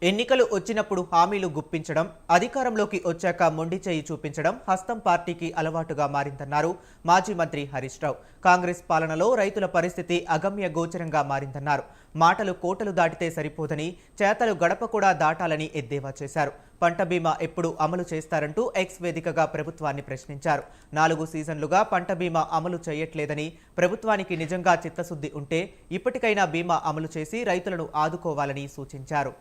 ఎన్నికలు వచ్చినప్పుడు హామీలు గుప్పించడం, అధికారంలోకి వచ్చాక మొండి చేయి చూపించడం హస్తం పార్టీకి అలవాటుగా మారిందన్నారు మాజీ మంత్రి హరీష్ రావు. కాంగ్రెస్ పాలనలో రైతుల పరిస్థితి అగమ్య గోచరంగా మారిందన్నారు. మాటలు కోటలు దాటితే సరిపోదని, చేతలు గడప కూడా దాటాలని ఎద్దేవా చేశారు. పంట బీమా ఎప్పుడు అమలు చేస్తారంటూ ఎక్స్ వేదికగా ప్రభుత్వాన్ని ప్రశ్నించారు. 4 సీజన్లుగా పంట బీమా అమలు చేయట్లేదని, ప్రభుత్వానికి నిజంగా చిత్తశుద్ధి ఉంటే ఇప్పటికైనా బీమా అమలు చేసి రైతులను ఆదుకోవాలని సూచించారు.